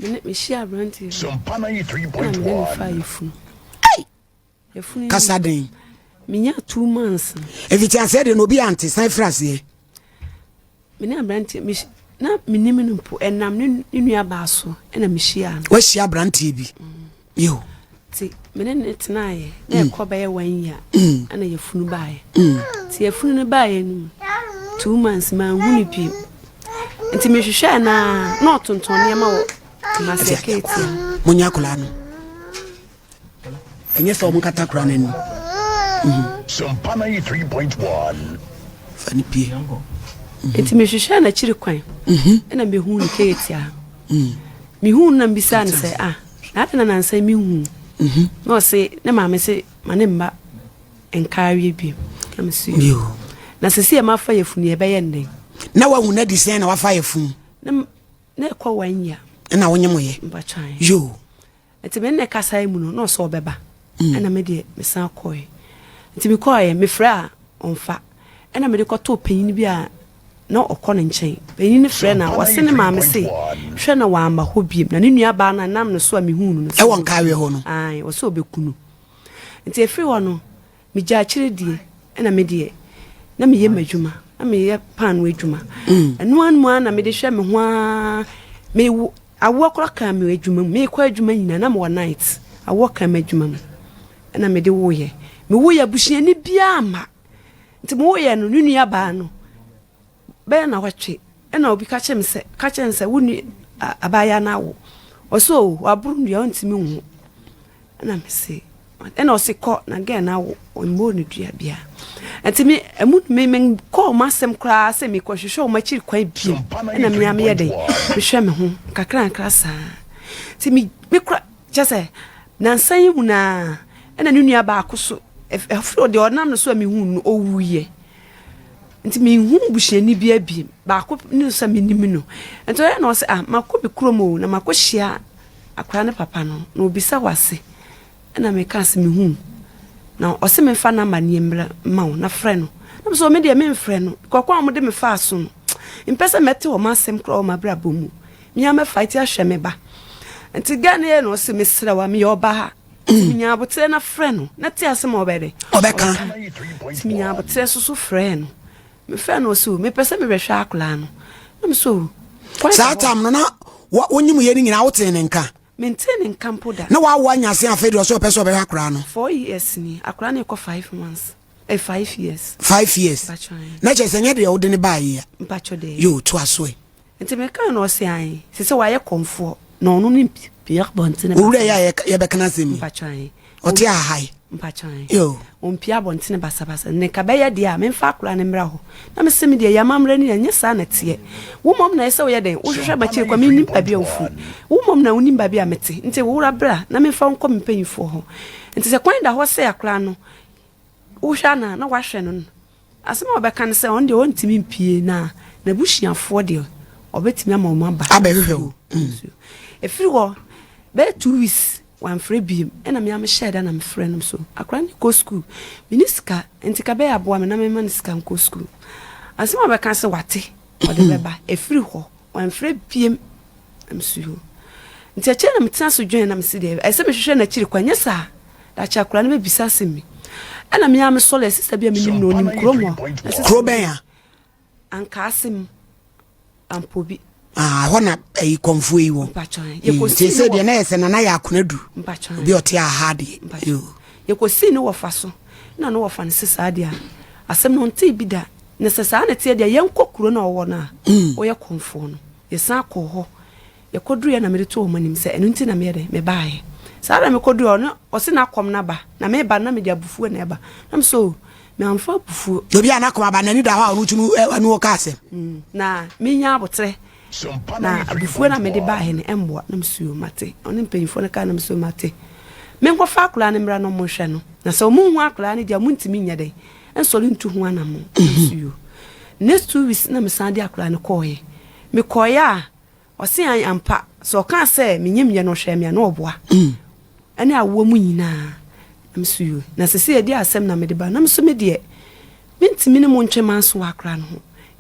me share brandy. Sompa 93.1. Hey! Casadin. Me 2 months. If it has said no be anti, San Francis. Me na brandy, me na me nimu mpo enam ne nua baaso na me hia no wa hia brantie bi yo ti me ne tenaye na ekoba ye 1 year ana ye funu baaye ti ye funu ne baaye no 2 months ma hunu pi nti me hwehwe na otonton ne ma wo ma seketi munya kula no enye so mu katakura nani Sompa 93.1 fani pie enti me hwehwe na chiri kwan na me hu ni ketia me hu na mbisa ne se na tena na nsa me hu no se ne ma me se mane mba enkawie bi na me se yo na se se ma fa yefunu ye be ye nden na wa hu na di sen na wa fa yefunu na ekọ 1 year na wonye moye mba chan yo enti me ne kasa mu no so obeba na me de me san koy enti me koy me fra onfa na me de ko to panyin bi a no okone nchen panyin fra na wase ne ma me se hwe na wa amba hobiem na ne nua ba na nam no so a me hu no e won kawe ho no ai wo so obekunu enti efri ho no me gya kire die na me de na me ye madwuma na me ye pan we adwuma eno an mu na me de hwe me ho a me awo kora ka me adwuma me kwa adwuma nyina na me night awo ka me adwuma na me de wo ye me wo ya bushia ni bia ma nti mo wo ye no nua ba no be na watwe na obi ka chem se woni abaya na wo oso waburu nua ntimi hu na me se na osikọ na ge na wo onmo ne dua bia ntimi emu me call masem kra se me kohwehwe o machiri kwan bi na me am ye den me hwe me ho kakra sa ti me kra chese na nsan hu na nua ba akoso efro de onam no so me hu no owuye nti me hu buhyiani bia bi ba ko ni so me nim no ento na o se makobi kromo na makohia akra ne papa no na obisa wase na me kan se me hu na o se me fa na manie mra ma na frɛ no na so me de me mfrɛ no kokwa mo de me fa aso no impesa mete o masem kra o mabra bomu me ya me fight ahwɛ me ba nti gane no se me sra wa me yo ba ha minya abotre na frɛ no na ti asem obede obeka minya abotre so frɛ no me frɛ no so me pese me behwɛ akola no na me so sa tam no na wonyim ye ni nyina wote ne nka maintain campo da na wa nyase afedi o so pese obehwɛ akola no 4 years ni akola na 5 months 5 years 5 years na che senye de wo de ne baaye ya mpacho de yo to aso e enti me kan no se an se wa ye konfo no no ni Pierre Bontine ure ya ye be kana semi mpachan oti a hai mpachan yo Pierre Bontine basa ne ka be ya dia me fa akura ne mra ho na me semi dia ya mamra ni anya sa na tie wo mom na ese wo ye den wo hwehwe ba chi kwa me nim ba bia ofu wo mom na wonim ba bia mete nti wo wura bra na me fa nko me panyifo ho nti se kwan da ho se akura no wo hwa na wa hwe no asema obeka ne se on de on timi mpie na bushiafo de obetimi ama ba abehwe wo efiri wo be 2 weeks one free beam na me am share da na me friend so akran go school miniska enti ka be aboa me na me maniska go school asema be kan se wate o de beba efiri ho one free beam am so enti a che na me tena so dwen na me se de ese me hwehwe na chiri kwanya sa da cha akran me bisa semi na me am so le sister bia me nim no nim kromo kroben ya anka asim ampobi hona e konfu yi wo ye se de na ese na ya akonadu bi ote a hade yo ye ko si ni wo fa so na no wo fa ne sesa de a asem no nti bi da ne sesa na tie de ye nkokuro na wo na wo ye konfu no ye san ko ho ye koduru ye na me de to manim se enu nti na me de me baaye sa na me koduru no o se na kom na ba na me ba na me de abufu na ba na so me amfa abufu obi anakoma ba na ni da ha orutunu anu o ka asem na me nya abotre na abufu na me de ba he ne emboa na msuo mate oni mpanyifo na ka na msuo mate me nkwa fa akula ne mra no mo hwe no na se omu hu akula ne dia muntimi nya den ensori ntu hu ana mo msuo next 2 weeks na me sande akula ne koye me koya o se an ampa so kan se me nyemye no hwe me na oboa ene awo mu nyina msuo na se se dia asem na me de ba na mso me de mentimi ne mo ntwe manso akula no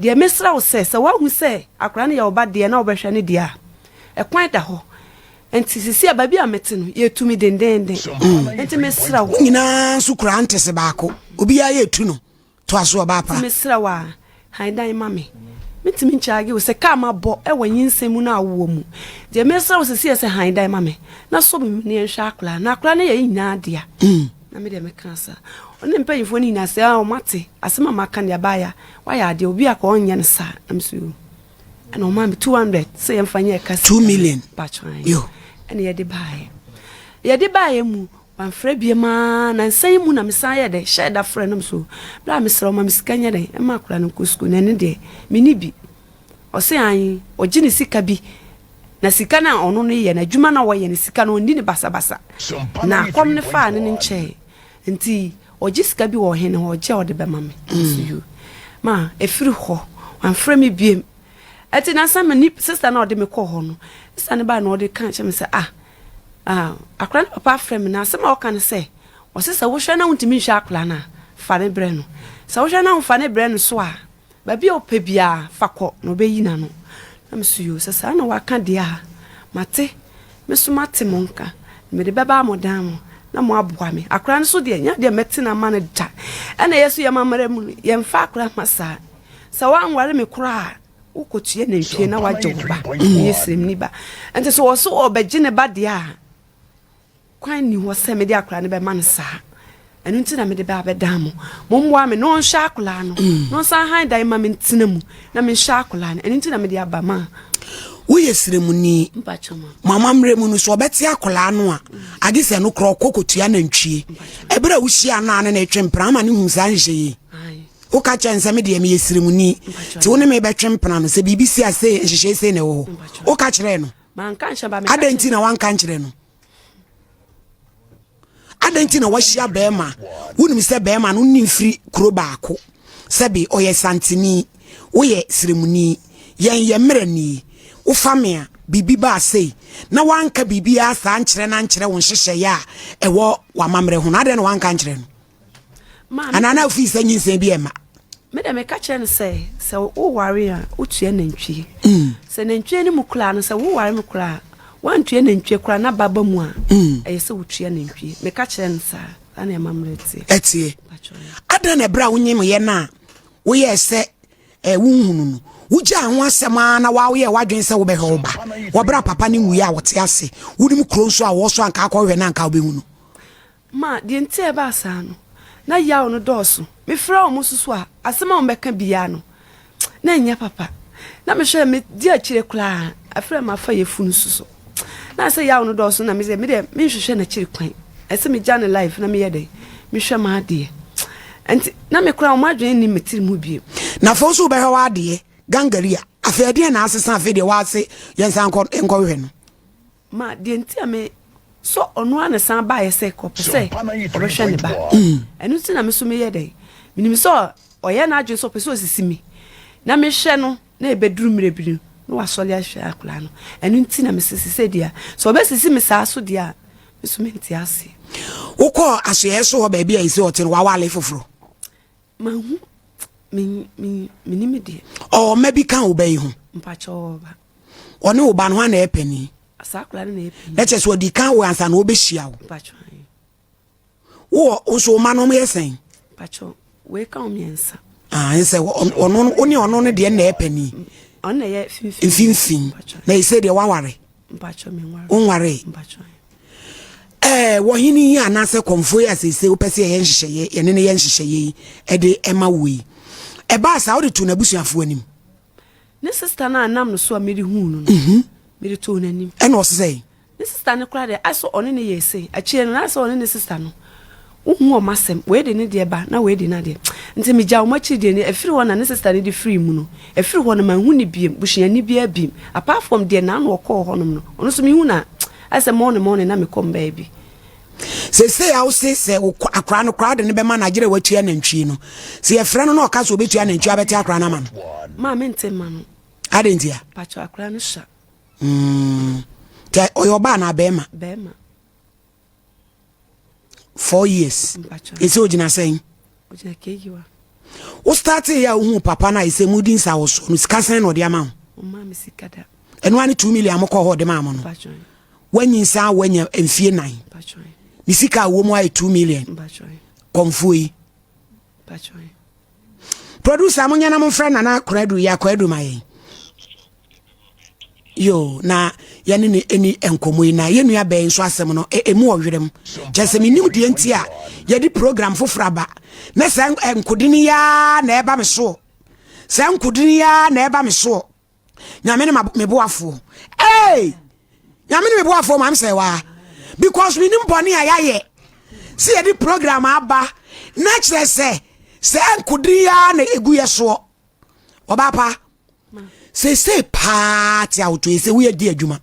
de mesra wo se wa hu se akra ne ya oba de na obehwe ne dia e kwan da ho enti sisi ababi amete no ye tumi dendende enti mesra wo nyina so kura antese baako obi ya ye tu no to aso ba pa mesra wa haidan mame mitimi nchaage wo se ka ma bo e wanyinsemu na awo mu de mesra wo sisi se haidan mame na so bi ne nhwa akla na akla na ye nyina dia na me de me kansa oni mpanyifo ni na se o mate asema maka ne abaya wa ya de obi aka onye ne sa amsu ana o mame 200 se yemfanye ka 2 million patron yo ene ye de bae mu wan fra bie ma na nsan mu na mesan ye de sheda fra no so bra mesra ma misikanya de e ma kura no kusku na ne de mini bi o se an o gini sika bi na sika na ono no ye na djuma na wo ye ne sika no ndi ne basa na akom ne fa ne nche nti o gi sika bi wo he ne ho je o de be ma me you ma efiri ho wan fra me bie ati na sama ni sister na o de me ko ho no sister ne ba na o de kan che me se akra na papa frame na sama o kan se o sister wo hwe na untimi hwe akla na fa ne bre no sa wo hwe na fa ne bre no so a ba bi o pe bia fa ko no be yi na no na me so yo sister na wa kan dia mate me so mate monka me de baba mo dan mo na mo aboa me akra no so de nya de meti na ma ne da na yeso ye mamara mu ye mfa akra masa sa wa anware me kura ukotue na ntwe na wajoba yesrem ni ba ente so wo so obegye ne ba de a kwan ni wo se me de akra ne be man sa enu nti na me de ba bedam mo mwa me no nhwa akla no no san han dai ma me ntina mu na me nhwa akla no enu nti na me de aba ma wo yesrem ni mama mremu no so obeti akla no a agise no kro kokotua na ntwe ebra wo hia na na etwempra ma ne hu san hye o ka chanse me de me yesrem ni ti wo ne me betwempra no se bibisi ase nhye se ne wo o ka kire no man kan hye ba me adenti na wan kan kire no adenti na wahia bema wonim se bema no nni mfiri kuro baako sebi oye santini woye sremuni yen yemrani wo famia bibi ba sei na wanka bibi asa nkyere na nkyere wo hyehyɛ ya ewo wamamre ho na de na wanka nkyere no anana ofi se nyinsen bi ema me de me ka kire no se wo ware a otue nantwie se nantwie ni mukula no se wo ware mukula wan tue nantwie kura na baba mu a se wo tue nantwie me ka kire no sa ana mamreti etie ada na bra wonyem ye na wo ye se wunhunu no wuja ho asema na wa wo ye wadwen se wo be hoba wo bra papa ni wu ya wote ase wudim kro so a wo so anka akọ hwe na anka obehunu ma de ntie ba sa no na ya ono doso me fra o mususu a asema o meka bia no na nya papa na me hwe me di akire kula afra ma fa ye funu susu na se ya ono doso na me se me de me hwehwe na kire kwan ese me jane life na me ye de me hwe ma de enti na me kura o madwen ni metiri mu bie na fo so be hwa ade gangaria afede na asesa afede wa ase yensa nko hwe no ma de ntia me so onu an san ba ye se ko pese obehwe ne ba enu ti na me so me ye de minim so oye na adwe so pese osisi mi na me hwe no na ebeduru mrebiri no wasole ahwe akula no enu ti na me sisi dia so obesisi me sa so dia me so me ntia ase ukọ asye so ba bia isi otin wa wale foforo ma hu mi de o mebi kan obey hu mpacho ba oni oba no na epani asakula na epani leche so di kan we ansa na obehia wo mpacho wo so ma no yesen mpacho we kan miensa nse ono ne de na epani ona ye finfin na ise de waware mpacho mi ware onware mpacho wo hini ya na se konfo ya se opese ye nhyehyeye ye ne ye nhyehyeye e de ema woi e ba sa wo de tu na busuafo anim ne sister na anam no so a meri hu no meri to nanim e no say ne sister ne kra de aso one ne ye say a chie no na so one ne sister no uhu o masem we de ne de ba na we de na de nti me ja o machi de ne afiri ho na ne sister ne de free mu no afiri ho na ma hu ne biem busuani bia biem apart from de na no ko ho no ono so me hu na ase morning na me come baby se ya se akra no crowd ne be ma Nigeria watua na ntwi no se ye frɛ no na oka so obetua na ntwi abeti akra na ma no ma mente ma no adentia pacho akra no sha te oyoba na bema 4 years ese ojina sen ojina kegiwa o start ya hu papa na ise mudin sa wo so no sika sen no de ama o ma me sikada eno ani 2 million amko ho de ma mo no when you say when you enfie 9 ni sika wo mu ay 2 million konfui producer mo nyana mo friend na akwadu ya akwadu mai yo na yani ni eni enkomo yi na yenu ya be nso asem no emu owerem chese minim de ntia ye di program fofraba na sa enkodini ya na eba me so sa enkodini ya na eba me so nyame ne meboafo nyame ne meboafo mam say wa because minim boni ayaye see ye di program aba na chese sa enkodini ya na egu ye so obapa say party out we say we di adwuma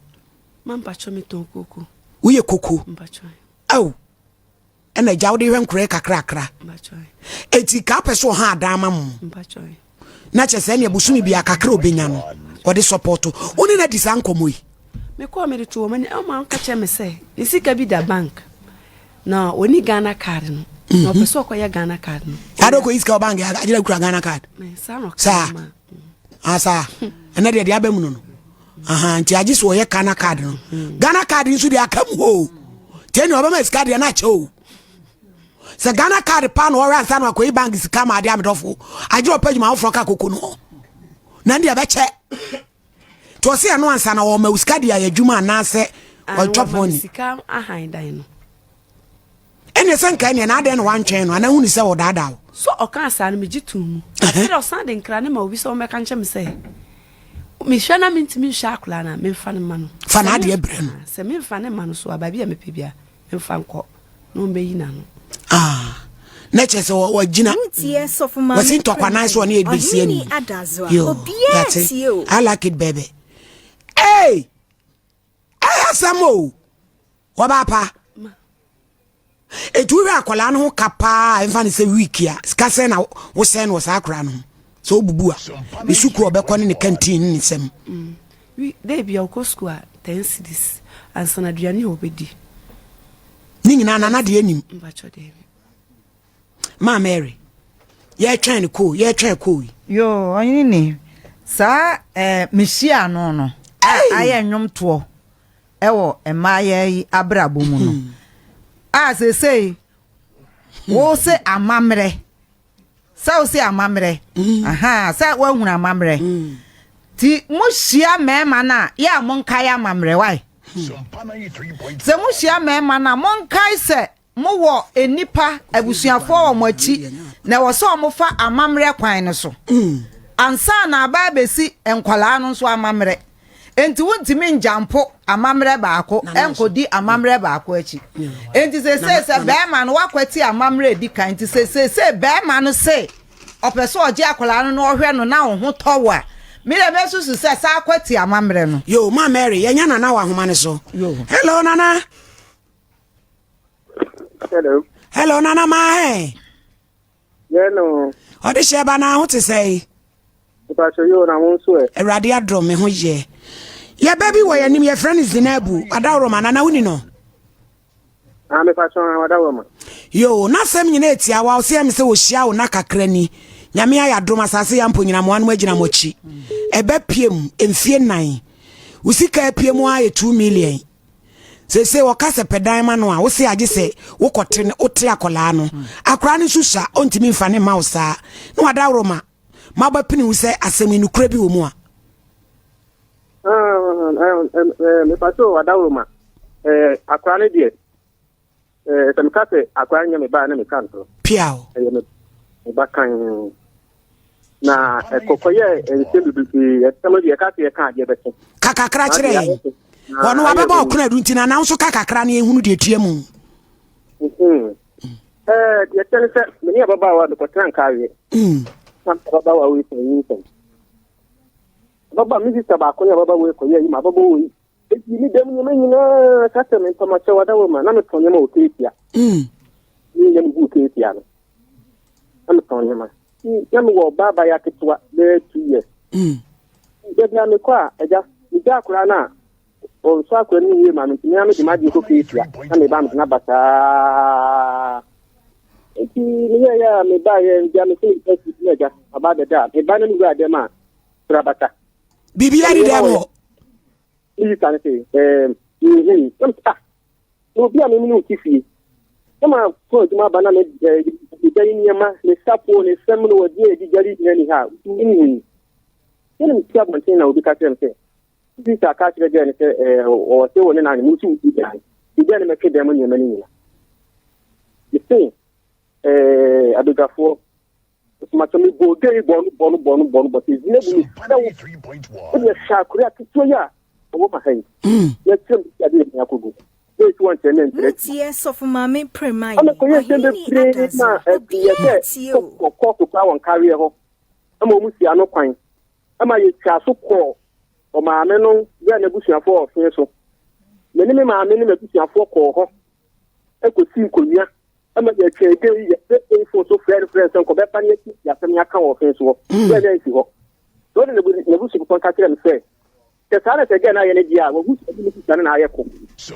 man pacho me ton koko we koko mpacho oh ena jawde hwen kure kakra mpacho eti ka peso ha adama mu mpacho na chese ne busumi bia kakra obenya no ode support oni na di san komo yi me ko me de to mani o man ka che me say isika bi da bank na oni Ghana card no no peso ko ya Ghana card no ado ko iska bank ya ajira kura Ghana card me sa no sa asa ena de abemu no aha nti agi so ye Ghana card no Ghana card nso de akam ho teni obama iska de na cho se Ghana card pa no ora nsa no akoyi bank sika ma de amdofo agi opagi ma ofro ka koko no na ndi abeche to se no ansa na wo ma uska de ayadwuma na se o top money sika ahan dan no ene sanka ne na de no wantwen no ana hunu se wo dada so okan asa no megitum after o sande nkra ne ma obi so me kan chem say me hwana mintimi hwakula na me mfa ne ma no fa na de ebre no se me mfa ne ma no so ababi a me pebia me mfa nko no mbe yi na no na chese wo gina Mutie sofuma wasi ntokwana so na edbisi ani yo I like it baby hey asamo wabapa etuwe akola no kapa emfa ne se week ya ska se na wo se no sakra no so bubu a bisuku obekọ ne canteen ni sem we dey bia okosku a 10 cedis ansana duane obedi ni nyina na de anim mbacho dey ma Mary ye twen ko yo onyi ni sa mehia no aye nwomto ewo emaye yi abrabo mu no say wo se amamre sa o se amamre aha sa wa hunu amamre ti muhia mema na ya monkai amamre wai se muhia mema na monkai se mo wo enipa abusuafo wo machi na wo so mo fa amamre kwan ne so ansa na aba besi enkwala no so amamre enti wontimi njampo amamre baako enkodi amamre baako achi enti se be man wakwati amamre di kan enti se be man se opeso oje akola no ohwe no na ho towa mire mesusu se sa akwati amamre no yo ma Mary yenya na wa homa ne so hello nana hello nana ma he no ode sheba na ho te sei pa so yo na mo so erade adro me ho ye ya baby wo ya nim ye friend Zinabu adawro ma na wuni no me pa so adawro ma yo na sem nyina etia wa o se am se wo hia wo na kakra ni nyame ayadro asase ya mponyina mo anu agina mochi ebe piem emfie 9 usika piem a 2 million se wo kase pedan ma no a wo se age se wo kote ne otre akola no akora ne susa ontimi mfa ne mausa no adawro ma ba pini wo se asemi no kura bi wo mu a me paso adawro ma akwa ne die sem kase akwa nya me ba na me kanto piao me ba kan na kokoye enselu bi tamo die kase ye kan die beti kakakra kire wono wababa okuna du ntina na nso kakakra ne ehunu de tua mu ye tele se me ni baba wa ko tran kawe baba wa wi so baba mi sista ba ko ya baba we ko ye ma baba we ni dem ni nyina kata me pama che wada we ma na me tonye ma otetia ni ye mu otetia no na me tonye ma ya me wo baba ya kitwa de 2 years de na me kwa eja ni ja kura na o so akura ni ye ma me ni am di ma di ko ketia na me ba me na bata eki ni ya me ba ye ja me fi ni ja aba de da me ba na ni gwa de ma trabata bibi ari demo ni kan se obi a me ni otifi kama for duma bana me dai nyama ne sapo ne sem no wodi edi jari ni ha ni ni tia bonten na obi ka tem se bi ta ka tire je ne se o se woni na ni mutu bi dai bi ne me ke dem nyama ni la you adogafo matami go dey bonu but is never 3.1 ya shakura kitoya o ma hay ya trim ya dey yakugo dey tuan tenen yes of mama prema ama ko ye dembe pre na ya se ko pa won carry ho ama mu si ano kwan ama ye twa so ko o maame no ya na busuafo ofin so meni me maame ni me busuafo ko ho e ko si nkonia ama ya chede ya info so friend so ko be pa ni ya sem ya kan ofin so ya dey si ho so ne bu si ko kan kire me say te sare te ga na ye ne dia wo bu si sare na aye ko si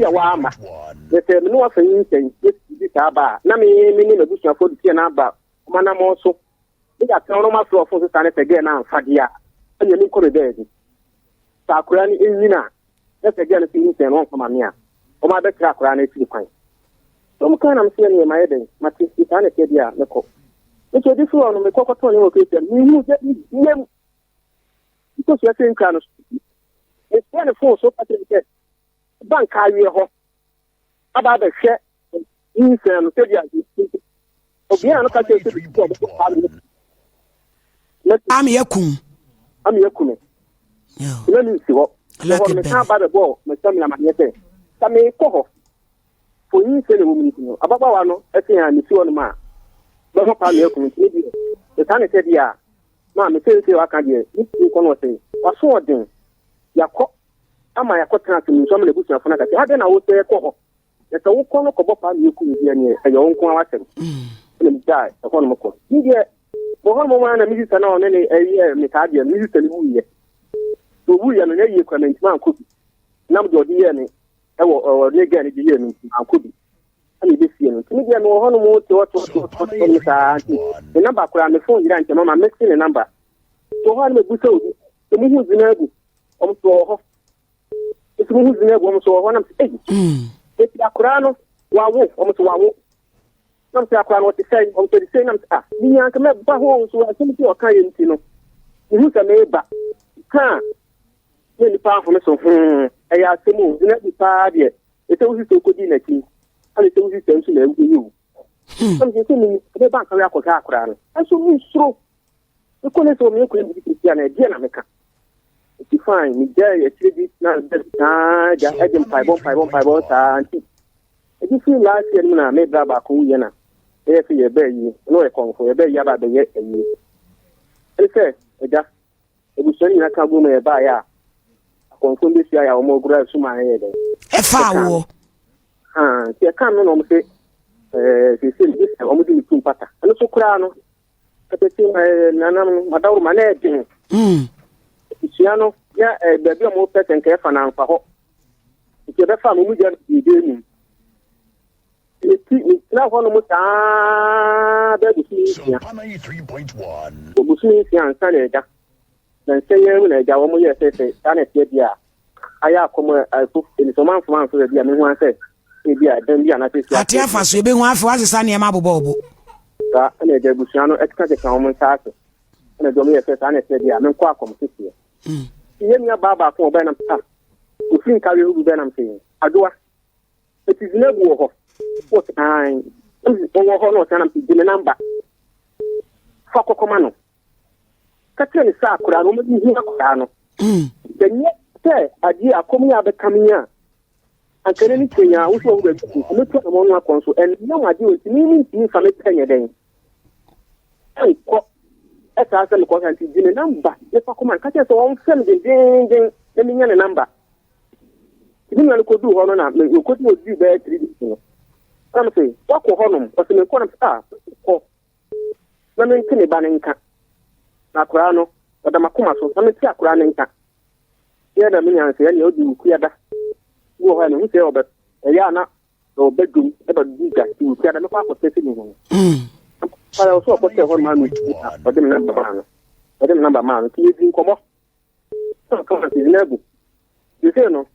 ya wa ama ye te me no afan yin sen ye ta ba na me ni me busuafo di na ba kuma na mo so ya kan no ma so ofin so sare te ga na fadia anya ni ko be dey sakura ni enyina ya te ga na si yin sen no kuma me a o ma be kra kra na ti kwan so mo kana mse ni ma yeden mati itane ke dia meko so di fu ono me kokoto ni o kristian ni hu je ni to so ten kanu e se fo so patrike bank awie ho aba be hwe ni se no te dia obi an ka te so am yakun yo ni si ho me ka ba be bo me sam na ma yete ta me ko ho for you say the woman no ababa wa no e tin ani si wonu ma ba ho pa me ekun ni bi e tan se dia ma me say wa ka dia ni ko no say wa so odin yakọ ama yakọ trans ni so me le busu afuna ka ha de na wo say ko ho e ta wo ko no ko bo pa me ekun dia ni e yo nko awasem ni mi dai e ko no ko ni dia bo ho mo ma na mi sa na o ne e me ka dia mi sa ni wuye to wuye no ne ye comment man ko nam do di ye ni ewo le ga ni di ye ni ankobi ani be fie no ni dia no ho no mo to ni sa ni number kura me phone gira nke mama me see ni number to ho me busa obi to mu hu Zinabu o to ho to mu hu Zinabu o so ho na e ti akura no wa wo o to wa wo na ti akura no ti say o to di say na ni yan ka me ba ho so a simi ti o kan ye nti no ni hu sa me ba ka ni pa ho me so ya semu Zinabu pa de e te usi so kodi na ki ani te usi tensu na ewu yu somje ni be bank ya ko ka akura no aso mi sro e ko le so mi ko ni Christian e dia na meka it's fine mi dey e tribute na ja ejem pai bon sa anti e di fi last year na me bra ba ko ye na e fi ye be yi no e kon fo e be ya ba be ye yi e se e ja e bu so ni na ka go me ba ya kon fo be sia ya o mo gura su ma ye de e fa wo ti kan no mo se se o mo di tu pata ano so kura no te ti na madawru ma na edin Isiano ya bebi o mo peten ke fa na nfa ho ke be fa mo mu ja di de ni ni na ho no mo ta be di ya Sompa 93.1 o bu sini si an sa na ja na senye mu na ja wo mo ye se ta na tie dia aya komo so ni so man so dia me hu an se e dia dan dia na se ati afa so ebe hu afa asesa ne ma bobo ta na ja busiano etka de kan mo ta so na do me ye se ta na tie dia me kwa akom sisi ye mi baba ko be na ta o fin ka we hu be na mse adoa it is Zinabu ho what time o ho no ta na mse de number fa kokoma no ka tire ni sa akura no mo di hu akura no denye te adi akomi abekamiya ankere ni kenya wo so wo be ku me to mo no akonso en no adi o ti ni fa me tenye den ai ko esa asa ko kan ti dine number e fa kuma ka te so on fem de den e mi nya ne number ni na ko du ho no na me ko ti o di be 3 no am say wa ko ho no o se me ko na ko na me ntine ba ne nka na akura no o da makoma so na me ti akura ne nka ya da me nya se ya ni o di ku ya da wo ho na hu se o be ya na o be dum e ba di ga ti ku ya da me ko ko se ni ho para so ko te ho ma mi o de number man ki di Nkomo ko ti Zinabu you say no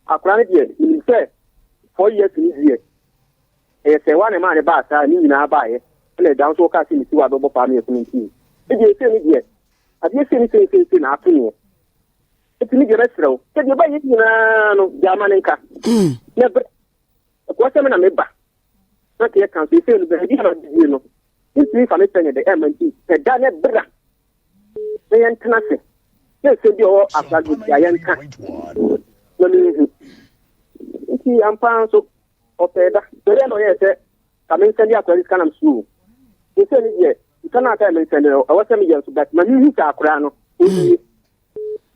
akura ne die ni se 4 years this year. Say one man about ni na buy. And down so ka see wa do family community. If you say me here, have you seen anything na happen? It's me the restaurant. Say you buy it na no Germanka. Never. What am I member? Not here can say you know. This is for me the MNT. The Daniel Bra. They ain't nothing. Yes, you are after the giant cat. I'm found so okay. The end of it, coming to the aquarius can school. You said, yes, you cannot tell me, I was telling you that my new Crano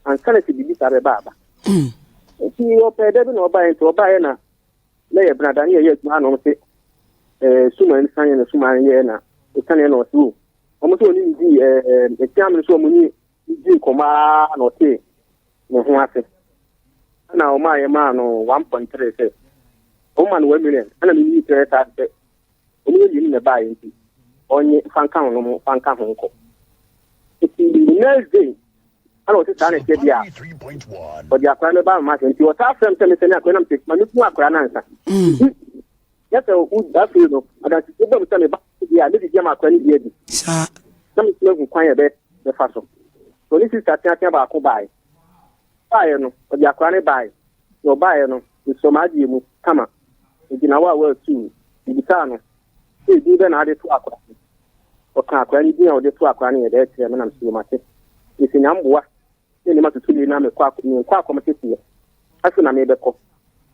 and can it be this at a baba. If you open Devon or buy into a buyer, lay a brother here, yes, man, on say, Suma and Sunny and Suma and Yena, the Canyon or two. Almost only the chairman so many. Nkomo no te no ho ase na o ma 1.3 say o man 1 million ana mi ni tire ta say o mi ni na buy nti onye fanka ho no fanka ho nko iti next day ana o ti sa na ke bia o dia kwa me ba ma nti o ta frem tell me say na kwa na me ma ni ku akra na nsa yes o that feel no ada ti be me say me ba bia me di ma kwa ni bia di sa na me ku kwan ye be fa so. So this is Tatiana Baku buy. Buy no, or the Aquani buy. No buy no, the Somadi come up. In our world too, the Gitano. They even added to Aqua. Or Aquani, you know, the two Aquani at that time, and I'm so much. It's in Ambua. Then you must see the name of Quack competition. As soon as I made a call.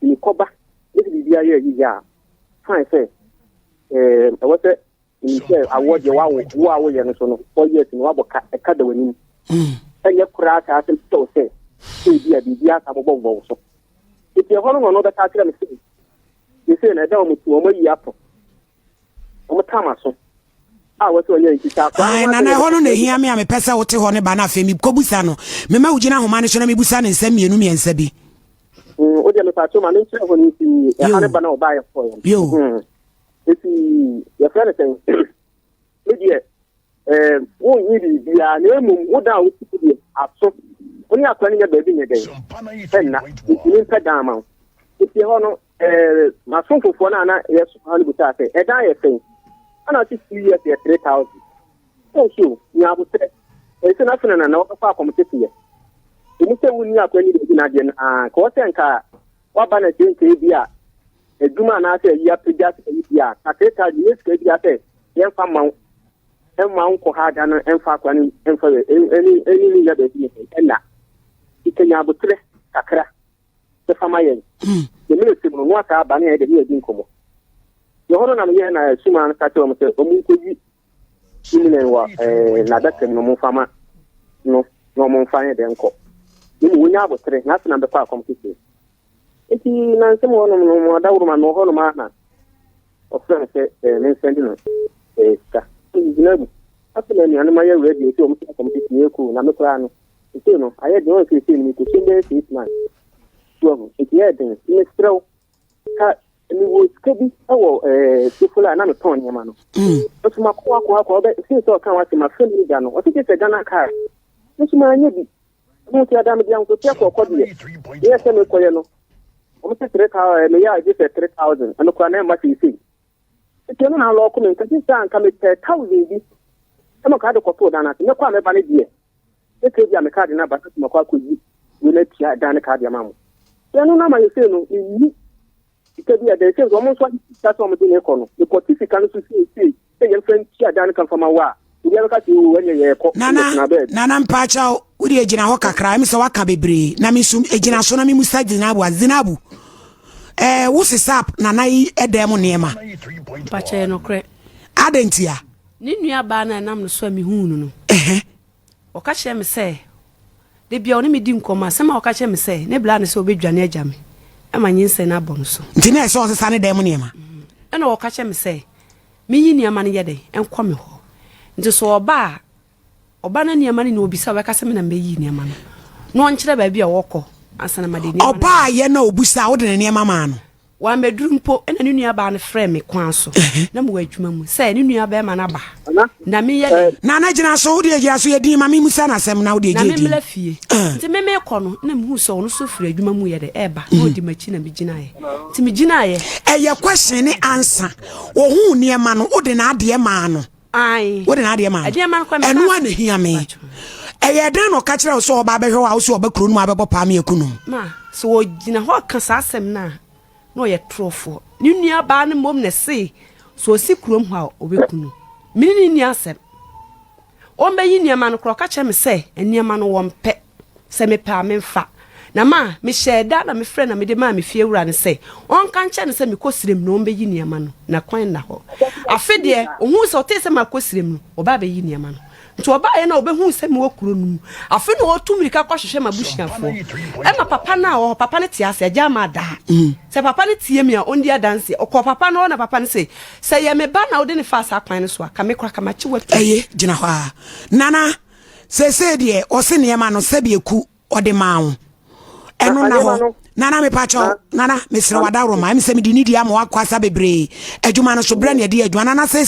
In Coba, this is the idea. Fine, say. I was it. I was your wow, and so 4 years in Wabaka, a cadawin. And your crash has him so say, be a BBS above so. If you're holding another title, you say, I don't to a way up. I'm a Thomason. I was on your guitar. And I hold on to hear me. I'm a person who tell Bana Femi Kobusano. Mema Ujina Humanishan and Busan and send me and Sebi. Oh, the Patroma, when you see a Hanabano buy for him. You. If your friend saying, oh, you are name what down with you. When you are planning a baby in a day, you pay down. If you honor my son for Nana, yes, Hollywood, a diet thing. And I see 2 years at 3,000. Oh, so you have to say, it's enough and another far competition. You say, when you are going to be Nadian, and car, what banner drink a Duma and I say, you have to just a theatre, you say, young farmer. And my uncle had an emphasis and for any other and that. It can have a tre, Sakra, the Famayan. The ministry will not have any idea of Nkomo. The whole of the and Suman Katom said, Omuku, Nadaka, no more farmer, no more fire than cook. You will have a tre, nothing on the park competition. It's not someone no more Dauman, no Holomana. Of friends, Vincent. After many animal radio to competition, Namacrano. You know, I had no me to see this 8 months. So, if you had in a straw, cut, and it was Kebby, people are not a ton, Yamano. But my quack, since I come out to my friend Gano, what is a Ghana car? This man, you won't have done young to check or copy. Yes, I'm a coyano. Almost 3,000, and I just 3,000, and look at what you see. If you don't know how local because this time come at 1,000. I'm a card of Dana, no quite a valid year. They could be a card in a but Macacu, we let Dana Cardiamam. Then no number you say no, it could be a day, almost what that's almost in Econo. The Portific can see, your friend Dana come from a while. We never got you when you're Nana Pacha, would you Gina Hoka crime so I can be brave? Namisum, a Gina Sonami Zinabu. What's his up? Nanai a demon near ma. Pacha no cre. Adentia. Ninu abana na me so mi hunu no. O ka che me say. De bia oni me di nkoma sema o ka che me say. Ne bla ne so obedwane agya me. E ma nyinse na bom so. Nti na so se sane demon near ma. E na o ka che me say. Me yi near ma ne yede enko me ho. Nti so oba na near ma ne no obisa we ka se me na me yi near ma no. No on kire ba bia wo kọ. Asana ma de near ma. Oba ye na obusa wo de near ma ma no. wa medrumpo ena ne nua ba ne frɛ me kwan so na mo adwuma mu sɛ ne nua ba ma na ba na me ye na gina so de gya so ye din ma me musa na sem na de gya na din me mla fie nti me kɔ no na me hu so no so frɛ adwuma mu ye de eba na odi machi na me gina ye nti me gina ye eye question ne answer wo hu ne ma no wo de na ade ma no ai wo de na ade ma eno ana hia me eye dan no ka kire so oba behwe wa so oba kro no abebo pa me ekunu ma so wo gina ho ka sa asɛm na no ye trofo ni nua ba ne mom ne se so si krom ho a obekunu mini ni asɛm o mbe yi niema no kro ka che me se niema no wo mpe se me pa me mfa na ma me sheda na me frɛ na me de ma me fie wura ne se on kan che ne se me kosirem no mbe yi niema no na kwan na ho afede ohun se o te se ma kosirem no oba be yi niema no nti oba ye na obehu se me wokuro no afi no otumrika kwahwehwe mabusuafo ema papa na o papa ne tia se agya ma da se papa ne tie me a ondi adanse okọ papa no na papa ne se ye me ba na odi ne fa sa kwan ne so aka me kra kama chi watu gina ho a nana se de o se ne ma no se bi eku ode ma wo eno na ho nana me pa cho nana me sere wada roma me se me di ni di ama wakwasa bebre adwuma no so bra ne di adwuma nana se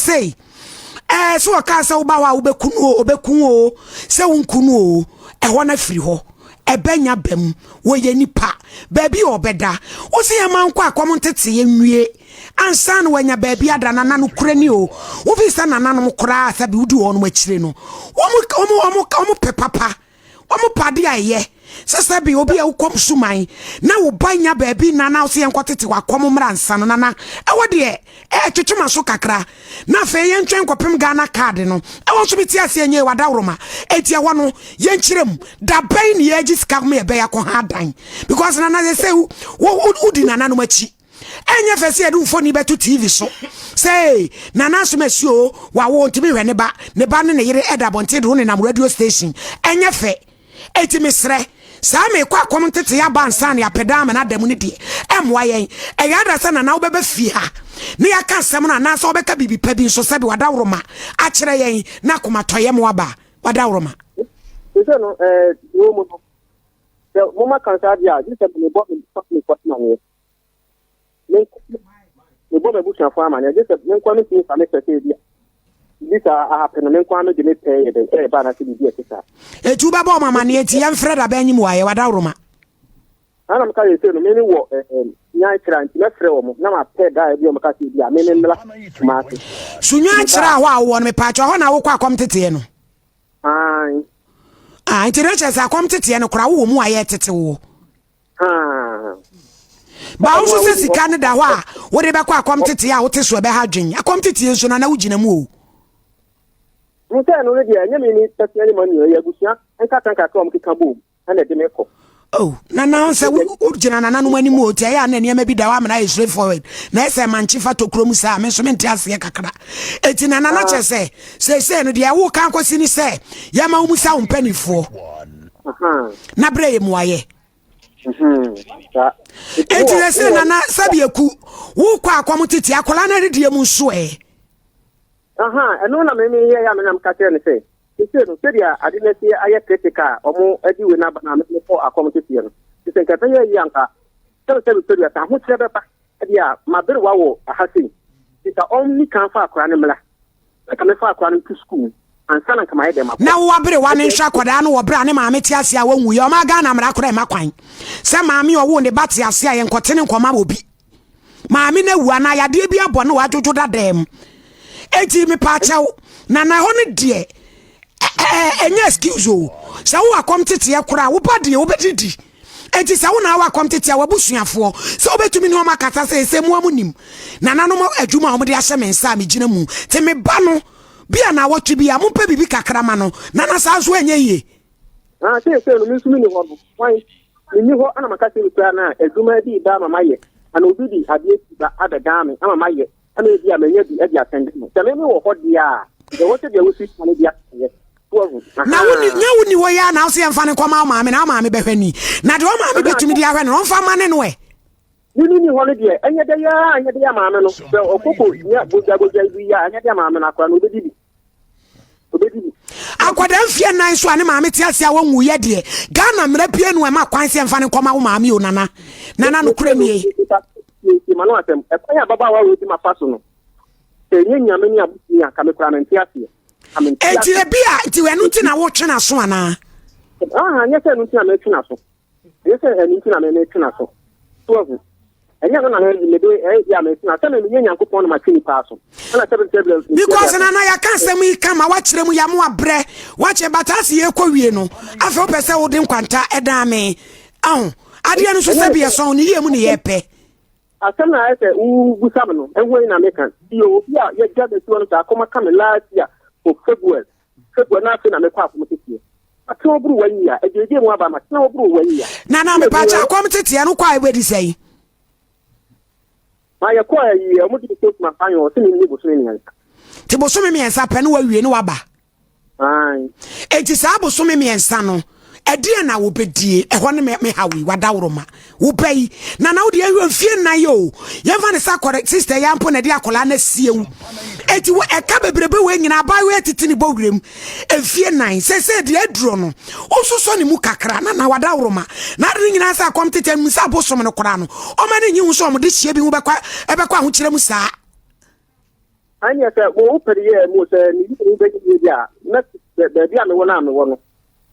so waka sa wo ba wa obekunu o se wonkunu o ho na firi ho ebenya bam wo ye nipa ba bi obeda wo se ya man kwa akom tete ye nwie ansa na wanya ba bi ada nana no kura ni o wo bi sa nana no kura sa bi wudi wo no akire no wo pepapa wo pade aye sasa bi obi a ukom suman na wo banya ba bi nana wo se yen kwotete wakom mra ansa no nana wo de twetwema so kakra na fe yen twen kopem Ghana card no wo so biti ase enye wada woroma etia wo no yen kirem da ban ye agi ska me be ya ko ha dan because nana they say wo di nana no machi enye fe se edu mfoni beto TV so say nana so mesio wa wo ntimi hwe ne ba ne yere edabonte do ne na radio station enye fe eti mesre sa me kwa akom tete ya bansa na ya pedama na adamu ne die emwa yen eya da sa na wo bebe fie ha ne ya ka sem na na so beka bibi pa bi nso se bi wada woroma a kire yen na koma toyem waba wada woroma so no wo mo so mo ma kan sa dia ji se me bo me kwat na ne me bo me bu sha fa ma ne ji se me kwa me tin sa me se dia this happen me kwa me de me pay e ba na se bi dia kisa etu ba bo mama ne eti yem freda ba nyim waye wada woroma ana mka ye se no me ni wo nya kira nti me frɛ wo mo na ma pɛ da bi o mka se bi a me ne mla ma se sunya kira ho a wo no me pa cho ho na wo kwa akom tete no nti reche sa akom tete no kra wo mu aye tete wo ba wo se sika ne da ho a wo de be kwa akom tete a wo te so be ha dwen akom tete so na wugina mu o nse no re dia nya me ni tete ni mani ya gusia enka tanka ka o mkeka bo ana de me ko nana se urgina nana no mani mu o tia ya na ne ma bi da wa na e straight forward na ese manchi fa to krom sa me so me ntia se kakra eti nana na che se no dia wo kan kosi ni se ya ma wo musa wo mpanifo na bre ye muaye eti le se nana sabi eku wo kwa akom titi akola na redie mu so eno na me ya me nam ka kire ne se no se dia adinesi aye critical omo adi we na na me for akom titi no se nka pe ye yanka se dia ta ho kire be ba dia ma bere wa wo ahasin ita on ni kan fa akora ne mla ka me fa akora ne to school ansana kama ye dem na wo abere wa ne hwa koda na wo bra ne maame ti ase a wanwu ye o ma ga na mra kora ma kwan se maame wo ne bate ase a ye nkotene nkoma obi maame na wu ana ya de bi abo na wa jojo da dem eti mi pa chaw na ho ne de enye excuse o se wo akom tete ye kora wo ba de wo bedidi eti se wo na wa akom tete a wabusuafo se wo betumi ne o makata se mu amunim na nanom adwuma o mo de ahye me nsa me gina mu te me ba no bia na wotu bia mo pa bibi kakrama no na na sa so enye ye se no mi sumi ni ho no wan ni ho ana makata ni kra na adwuma bi ba mama ye ana obi di ade ba adaga me ama maye ana ebi amenya bi adi atende no se me wo ho dia de wote de wosi tane dia ye na wuni wo ya na so yemfa ne koma maame na maame behwani na de o maame betumi dia hwe no mfa mane no ni ho ne dia enye de ya maame no se okoko nya boja bi ya enye de maame na kwa no obedi akwada mfie nan so ane maame ti ase a wonwu ye de Ghana mra pie no ma kwan se mfa ne koma wo maame o nana no kura nie mano atem e kwa baba wa we di mafaso no enye nyame ni abuti aka me kura na ntiase enti e bia nti we no nti na wo twe na so ana anya se no nti na me twe na so yese nti na me twe na so so enya no na me do ya me twe na se na me nyankopon na ma twe ni pa so na se because na ya kan se mu kama wa kire mu ya mu abre wa che batasi ye kwowie no afa wo pese wo de nkwanta eda me ade no so se bia so ni ye mu ni ye pe asem na ese u sam no enwe na mekan yo ya ye gade tuwa no ta koma kam last year for February na se na me kwa akom tetie ati oburu wani ya ejeje mu aba ma na oburu wani ya na me pa cha akom tetie no kwa e di sei ma ya kwa yi o mu di to ma fanyo o se ni boso ni yan ti boso me miensa pe no wa wie no waba ai enti sa boso me miensa no edie na wo bedie ehɔ ne me hawi wadawroma wo pai na wo de ahwe mfie nan yo yɛfa ne sa correct sister yampo na de akola na siewu eti wo eka bebrebe we nyina ba we titi ne bowrem mfie nan se de aduro no osuso ne mu kakra na wadawroma na de nyina sa komtete mu sa bosom no kora no o ma ne nyi hu so mo de hie bi hu bekwa ebekwa ho kyerɛ mu saa anya se wo pere ye mu se ni be ni dia na be dia me wona me wono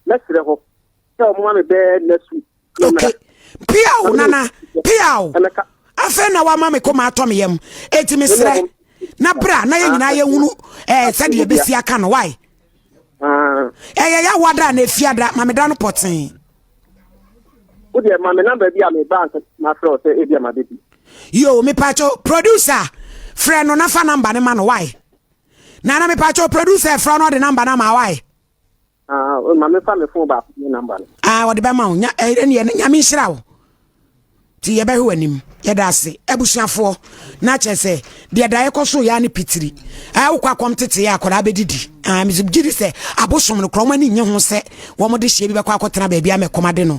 na sire ho so mo me be next week okay piao nana piao afa na wa ma me koma atom yam eti me sre na bra na ye nyina ye hunu se de be si aka no why ya wada na efiada ma me da no poten o de ma me number bi a me bank na fro se e bi ma baby yo me pacho producer friend no na fa number ne ma no why na me pacho producer friend no de number na ma why ma me fa me phone ba ni number wo de be ma nya nya me nhira wo ti ye be hu anim ye da ase ebusuafo na chese de da ye koso ya ne pitiri wo kwa kom tete ya akora bedidi me gidi se abosom no kroma ni nye ho se wo mo de hie bi be kwa akotena ba bia me komade no